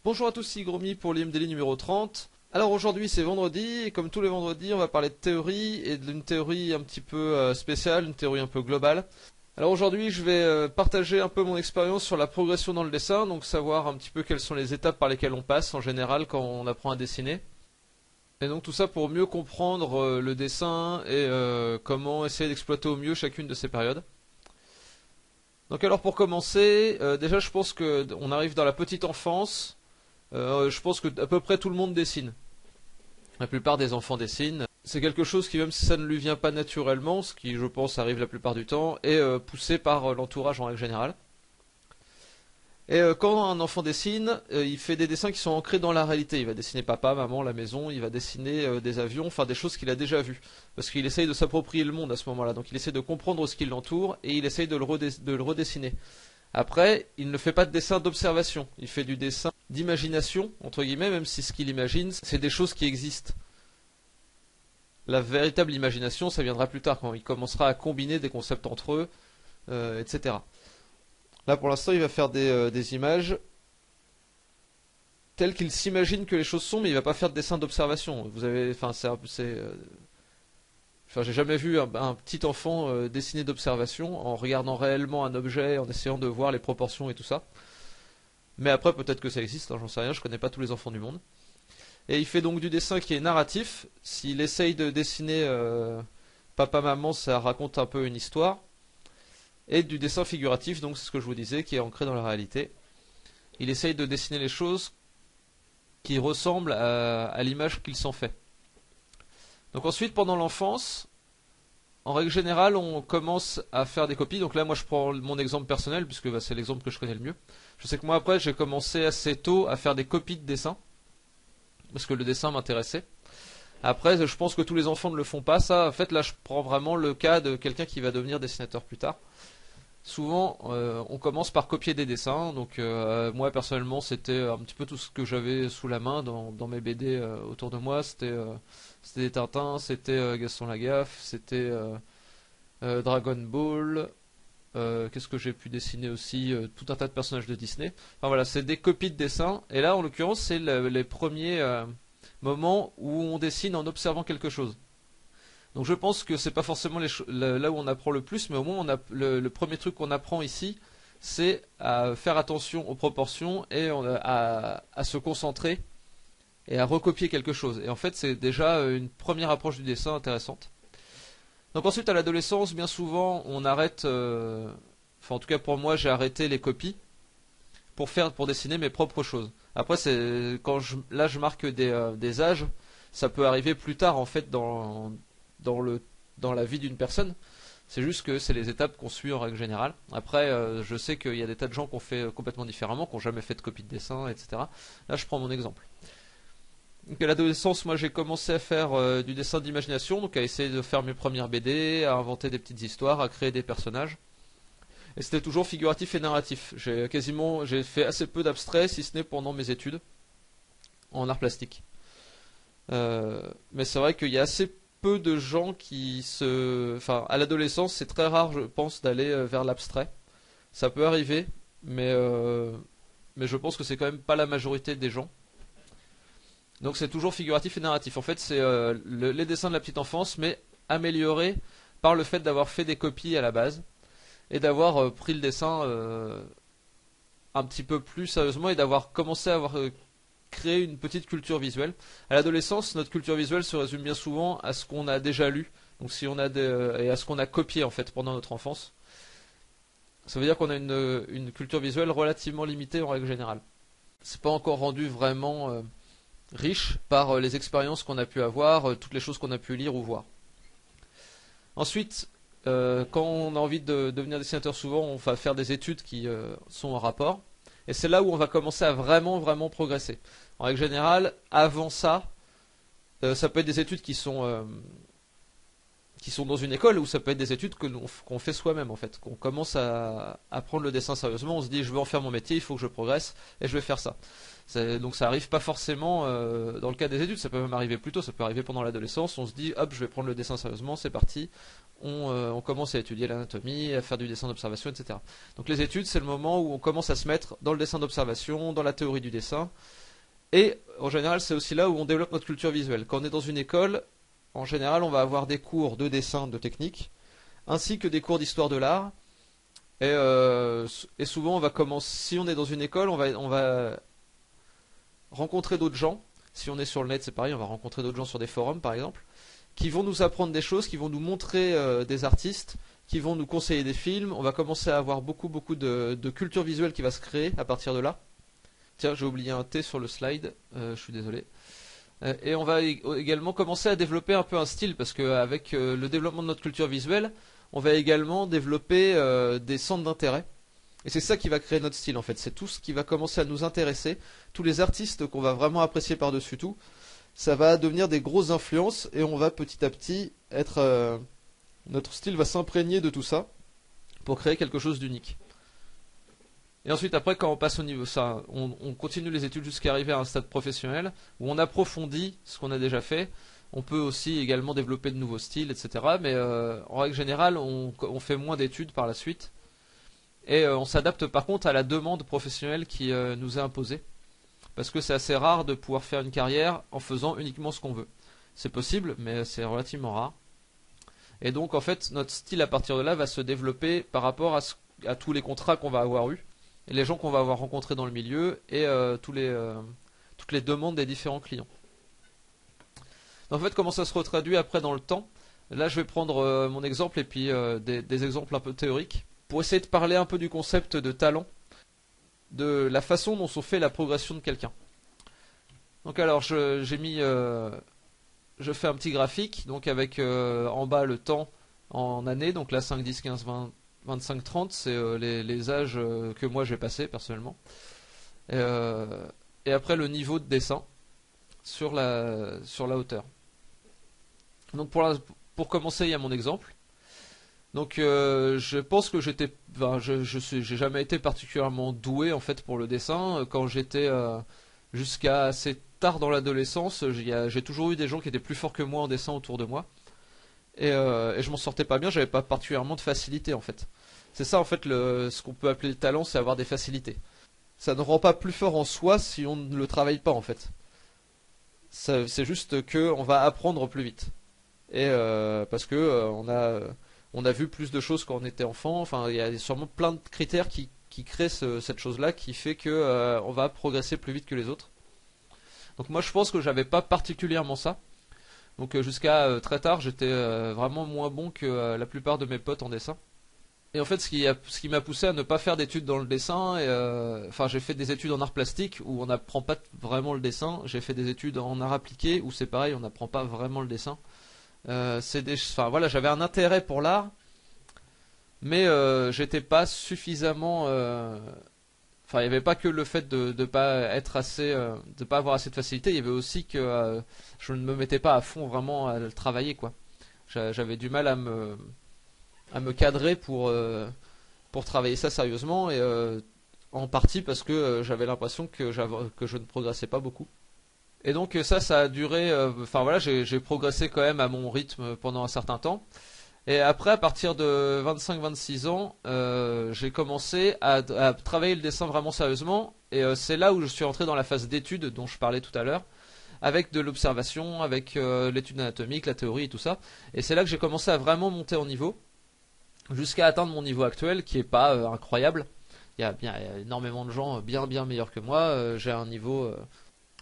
Bonjour à tous, c'est Gromy pour l'IMDLI numéro 30. Alors aujourd'hui c'est vendredi et comme tous les vendredis on va parler de théorie et d'une théorie un petit peu spéciale, une théorie un peu globale. Alors aujourd'hui je vais partager un peu mon expérience sur la progression dans le dessin, donc savoir un petit peu quelles sont les étapes par lesquelles on passe en général quand on apprend à dessiner. Et donc tout ça pour mieux comprendre le dessin et comment essayer d'exploiter au mieux chacune de ces périodes. Donc alors pour commencer, déjà je pense que on arrive dans la petite enfance. Je pense que à peu près tout le monde dessine. La plupart des enfants dessinent. C'est quelque chose qui, même si ça ne lui vient pas naturellement, ce qui je pense arrive la plupart du temps, est poussé par l'entourage en règle générale. Et quand un enfant dessine, il fait des dessins qui sont ancrés dans la réalité. Il va dessiner papa, maman, la maison, il va dessiner des avions, enfin des choses qu'il a déjà vues. Parce qu'il essaye de s'approprier le monde à ce moment-là. Donc il essaie de comprendre ce qui l'entoure et il essaye de le redessiner. Après, il ne fait pas de dessin d'observation, il fait du dessin d'imagination, entre guillemets, même si ce qu'il imagine, c'est des choses qui existent. La véritable imagination, ça viendra plus tard, quand il commencera à combiner des concepts entre eux, etc. Là, pour l'instant, il va faire des images telles qu'il s'imagine que les choses sont, mais il va pas faire de dessin d'observation. Vous avez, enfin, j'ai jamais vu un petit enfant dessiner d'observation en regardant réellement un objet, en essayant de voir les proportions et tout ça. Mais après, peut-être que ça existe, hein, j'en sais rien, je connais pas tous les enfants du monde. Et il fait donc du dessin qui est narratif. S'il essaye de dessiner papa-maman, ça raconte un peu une histoire. Et du dessin figuratif, donc c'est ce que je vous disais, qui est ancré dans la réalité. Il essaye de dessiner les choses qui ressemblent à l'image qu'il s'en fait. Donc ensuite, pendant l'enfance, en règle générale, on commence à faire des copies. Donc là, moi, je prends mon exemple personnel, puisque c'est l'exemple que je connais le mieux. Je sais que moi, après, j'ai commencé assez tôt à faire des copies de dessins, parce que le dessin m'intéressait. Après, je pense que tous les enfants ne le font pas. Ça, en fait, là, je prends vraiment le cas de quelqu'un qui va devenir dessinateur plus tard. Souvent, on commence par copier des dessins. Donc, moi, personnellement, c'était un petit peu tout ce que j'avais sous la main dans mes BD autour de moi. C'était des Tintins, c'était Gaston Lagaffe, c'était Dragon Ball. Qu'est-ce que j'ai pu dessiner aussi, tout un tas de personnages de Disney. Enfin voilà, c'est des copies de dessins. Et là, en l'occurrence, c'est les premiers moments où on dessine en observant quelque chose. Donc je pense que c'est pas forcément là où on apprend le plus, mais au moins le premier truc qu'on apprend ici, c'est à faire attention aux proportions et à se concentrer et à recopier quelque chose. Et en fait, c'est déjà une première approche du dessin intéressante. Donc ensuite, à l'adolescence, bien souvent, on arrête. Enfin, en tout cas pour moi, j'ai arrêté les copies pour dessiner mes propres choses. Après, c'est là, je marque des âges. Ça peut arriver plus tard, en fait, dans la vie d'une personne. C'est juste que c'est les étapes qu'on suit en règle générale. Après, je sais qu'il y a des tas de gens qui ont fait complètement différemment, qui n'ont jamais fait de copie de dessin, etc. Là, je prends mon exemple. Donc à l'adolescence, moi j'ai commencé à faire du dessin d'imagination, donc à essayer de faire mes premières BD, à inventer des petites histoires, à créer des personnages. Et c'était toujours figuratif et narratif. J'ai fait assez peu d'abstrait, si ce n'est pendant mes études en art plastique. Mais c'est vrai qu'il y a assez peu de gens enfin, à l'adolescence, c'est très rare, je pense, d'aller vers l'abstrait. Ça peut arriver, mais je pense que c'est quand même pas la majorité des gens. Donc c'est toujours figuratif et narratif. En fait, c'est les dessins de la petite enfance, mais améliorés par le fait d'avoir fait des copies à la base et d'avoir pris le dessin un petit peu plus sérieusement et d'avoir commencé à avoir créé une petite culture visuelle. À l'adolescence, notre culture visuelle se résume bien souvent à ce qu'on a déjà lu, donc si on a et à ce qu'on a copié en fait pendant notre enfance. Ça veut dire qu'on a une culture visuelle relativement limitée en règle générale. C'est pas encore rendu vraiment riche par les expériences qu'on a pu avoir, toutes les choses qu'on a pu lire ou voir. Ensuite, quand on a envie de devenir dessinateur, souvent on va faire des études qui sont en rapport. Et c'est là où on va commencer à vraiment progresser. En règle générale, avant ça, ça peut être des études qui sont qui sont dans une école, ou ça peut être des études qu'on fait soi-même en fait, qu'on commence à prendre le dessin sérieusement, on se dit je veux en faire mon métier, il faut que je progresse et je vais faire ça. Donc ça arrive pas forcément dans le cas des études, ça peut même arriver plus tôt, ça peut arriver pendant l'adolescence, on se dit hop je vais prendre le dessin sérieusement, c'est parti, on commence à étudier l'anatomie, à faire du dessin d'observation, etc. Donc les études c'est le moment où on commence à se mettre dans le dessin d'observation, dans la théorie du dessin, et en général c'est aussi là où on développe notre culture visuelle. Quand on est dans une école, en général on va avoir des cours de dessin, de technique, ainsi que des cours d'histoire de l'art, et souvent on va commencer, si on est dans une école, on va rencontrer d'autres gens. Si on est sur le net, c'est pareil, on va rencontrer d'autres gens sur des forums, par exemple, qui vont nous apprendre des choses, qui vont nous montrer des artistes, qui vont nous conseiller des films. On va commencer à avoir beaucoup de culture visuelle qui va se créer à partir de là. Tiens, j'ai oublié un T sur le slide, je suis désolé. Et on va également commencer à développer un peu un style, parce qu'avec le développement de notre culture visuelle, on va également développer des centres d'intérêt. Et c'est ça qui va créer notre style en fait, c'est tout ce qui va commencer à nous intéresser, tous les artistes qu'on va vraiment apprécier par-dessus tout, ça va devenir des grosses influences et on va petit à petit être... notre style va s'imprégner de tout ça pour créer quelque chose d'unique. Et ensuite après quand on passe au niveau ça, on continue les études jusqu'à arriver à un stade professionnel où on approfondit ce qu'on a déjà fait. On peut aussi également développer de nouveaux styles, etc. Mais en règle générale, on fait moins d'études par la suite. Et on s'adapte par contre à la demande professionnelle qui nous est imposée. Parce que c'est assez rare de pouvoir faire une carrière en faisant uniquement ce qu'on veut. C'est possible, mais c'est relativement rare. Et donc en fait, notre style à partir de là va se développer par rapport à tous les contrats qu'on va avoir eus, et les gens qu'on va avoir rencontrés dans le milieu, et toutes les demandes des différents clients. Donc en fait, comment ça se retraduit après dans le temps? Là, je vais prendre mon exemple et puis des exemples un peu théoriques, pour essayer de parler un peu du concept de talent, de la façon dont se fait la progression de quelqu'un. Donc alors je fais un petit graphique, donc avec en bas le temps en années, donc là 5, 10, 15, 20, 25, 30, c'est les âges que moi j'ai passé personnellement. Et après le niveau de dessin sur la hauteur. Donc pour commencer, il y a mon exemple. Donc je pense que j'ai jamais été particulièrement doué en fait pour le dessin. Quand j'étais jusqu'à assez tard dans l'adolescence, j'ai toujours eu des gens qui étaient plus forts que moi en dessin autour de moi. Et je m'en sortais pas bien, j'avais pas particulièrement de facilité en fait. C'est ça en fait ce qu'on peut appeler le talent, c'est avoir des facilités. Ça ne rend pas plus fort en soi si on ne le travaille pas en fait. C'est juste que on va apprendre plus vite. Et parce que on a vu plus de choses quand on était enfant. Enfin, il y a sûrement plein de critères qui créent cette chose-là, qui fait que on va progresser plus vite que les autres. Donc moi, je pense que j'avais pas particulièrement ça. Donc jusqu'à très tard, j'étais vraiment moins bon que la plupart de mes potes en dessin. Et en fait, ce qui m'a poussé à ne pas faire d'études dans le dessin, enfin, j'ai fait des études en art plastique où on n'apprend pas vraiment le dessin. J'ai fait des études en art appliqué où c'est pareil, on n'apprend pas vraiment le dessin. Enfin voilà, j'avais un intérêt pour l'art, mais j'étais pas suffisamment. Enfin, il n'y avait pas que le fait de pas être assez, de pas avoir assez de facilité. Il y avait aussi que je ne me mettais pas à fond vraiment à le travailler quoi. J'avais du mal à me cadrer pour travailler ça sérieusement et en partie parce que j'avais l'impression que je ne progressais pas beaucoup. Et donc ça a duré, enfin voilà, j'ai progressé quand même à mon rythme pendant un certain temps. Et après, à partir de 25-26 ans, j'ai commencé à travailler le dessin vraiment sérieusement. Et c'est là où je suis entré dans la phase d'étude dont je parlais tout à l'heure, avec de l'observation, avec l'étude anatomique, la théorie et tout ça. Et c'est là que j'ai commencé à vraiment monter en niveau, jusqu'à atteindre mon niveau actuel, qui est pas incroyable. Il y a énormément de gens bien meilleurs que moi. J'ai un niveau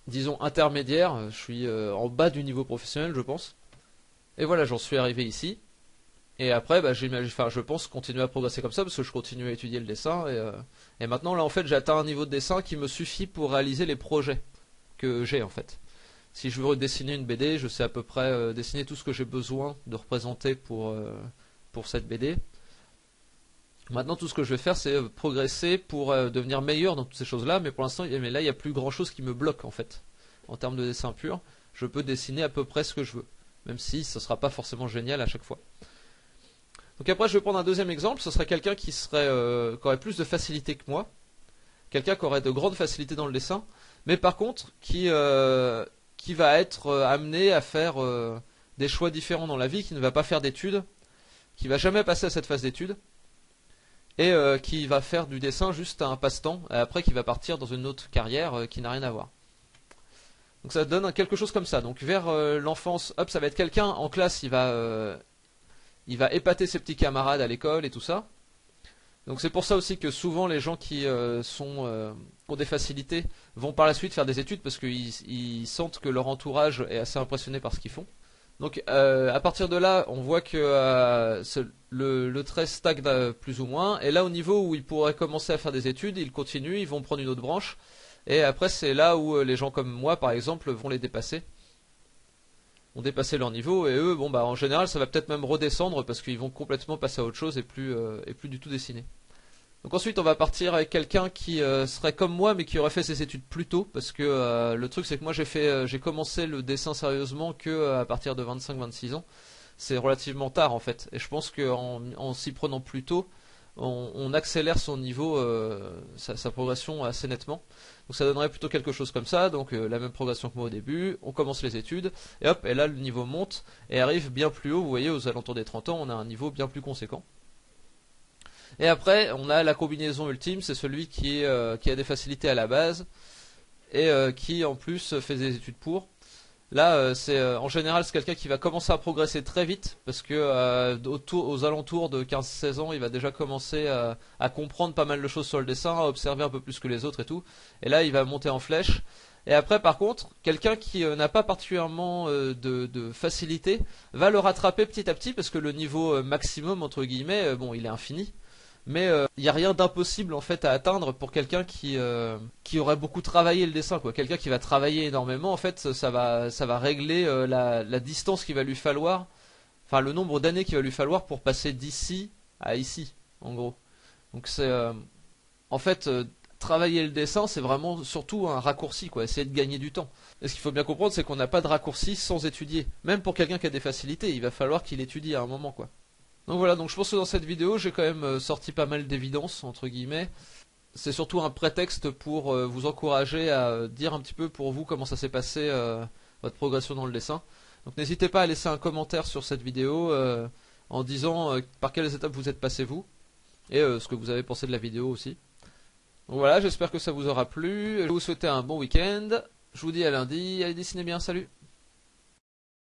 disons intermédiaire, je suis en bas du niveau professionnel je pense. Et voilà, j'en suis arrivé ici. Et après, je pense continuer à progresser comme ça parce que je continue à étudier le dessin. Et maintenant là en fait j'ai atteint un niveau de dessin qui me suffit pour réaliser les projets que j'ai en fait. Si je veux dessiner une BD, je sais à peu près dessiner tout ce que j'ai besoin de représenter pour cette BD. Maintenant, tout ce que je vais faire, c'est progresser pour devenir meilleur dans toutes ces choses-là. Mais pour l'instant, il n'y a plus grand-chose qui me bloque en fait. En termes de dessin pur, je peux dessiner à peu près ce que je veux. même si ce sera pas forcément génial à chaque fois. Donc après je vais prendre un deuxième exemple, ce serait quelqu'un qui aurait plus de facilité que moi, quelqu'un qui aurait de grandes facilités dans le dessin, mais par contre qui va être amené à faire des choix différents dans la vie, qui ne va pas faire d'études, qui va jamais passer à cette phase d'études, et qui va faire du dessin juste un passe-temps, et après qui va partir dans une autre carrière qui n'a rien à voir. Donc ça donne quelque chose comme ça. Donc vers l'enfance, hop, ça va être quelqu'un en classe, il va épater ses petits camarades à l'école et tout ça. Donc c'est pour ça aussi que souvent les gens qui ont des facilités vont par la suite faire des études parce qu'ils sentent que leur entourage est assez impressionné par ce qu'ils font. Donc à partir de là, on voit que le trait stagne plus ou moins. Et là, au niveau où ils pourraient commencer à faire des études, ils continuent, ils vont prendre une autre branche. Et après, c'est là où les gens comme moi, par exemple, vont les dépasser. Vont dépasser leur niveau. Et eux, bon bah en général, ça va peut-être même redescendre parce qu'ils vont complètement passer à autre chose et plus du tout dessiner. Donc ensuite, on va partir avec quelqu'un qui serait comme moi, mais qui aurait fait ses études plus tôt, parce que le truc, c'est que moi, j'ai commencé le dessin sérieusement que à partir de 25-26 ans. C'est relativement tard en fait, et je pense qu'en s'y prenant plus tôt, on accélère son niveau, sa progression assez nettement. Donc ça donnerait plutôt quelque chose comme ça, donc la même progression que moi au début, on commence les études, et hop, et là le niveau monte, et arrive bien plus haut, vous voyez, aux alentours des 30 ans, on a un niveau bien plus conséquent. Et après, on a la combinaison ultime, c'est celui qui a des facilités à la base, et qui en plus fait des études pour. Là, en général, c'est quelqu'un qui va commencer à progresser très vite, parce que aux alentours de 15-16 ans, il va déjà commencer à comprendre pas mal de choses sur le dessin, à observer un peu plus que les autres et tout. Et là, il va monter en flèche. Et après, par contre, quelqu'un qui n'a pas particulièrement de facilité va le rattraper petit à petit, parce que le niveau maximum, entre guillemets, bon, il est infini. Mais il n'y a rien d'impossible en fait à atteindre pour quelqu'un qui aurait beaucoup travaillé le dessin, quoi. Quelqu'un qui va travailler énormément, en fait, ça va régler la distance qu'il va lui falloir, enfin le nombre d'années qu'il va lui falloir pour passer d'ici à ici, en gros. Donc c'est en fait travailler le dessin, c'est vraiment surtout un raccourci, quoi. Essayer de gagner du temps. Et ce qu'il faut bien comprendre, c'est qu'on n'a pas de raccourci sans étudier. Même pour quelqu'un qui a des facilités, il va falloir qu'il étudie à un moment, quoi. Donc voilà, donc je pense que dans cette vidéo, j'ai quand même sorti pas mal d'évidence, entre guillemets. C'est surtout un prétexte pour vous encourager à dire un petit peu pour vous comment ça s'est passé, votre progression dans le dessin. Donc n'hésitez pas à laisser un commentaire sur cette vidéo en disant par quelles étapes vous êtes passé vous, et ce que vous avez pensé de la vidéo aussi. Donc voilà, j'espère que ça vous aura plu. Je vais vous souhaiter un bon week-end. Je vous dis à lundi, allez dessiner bien, salut!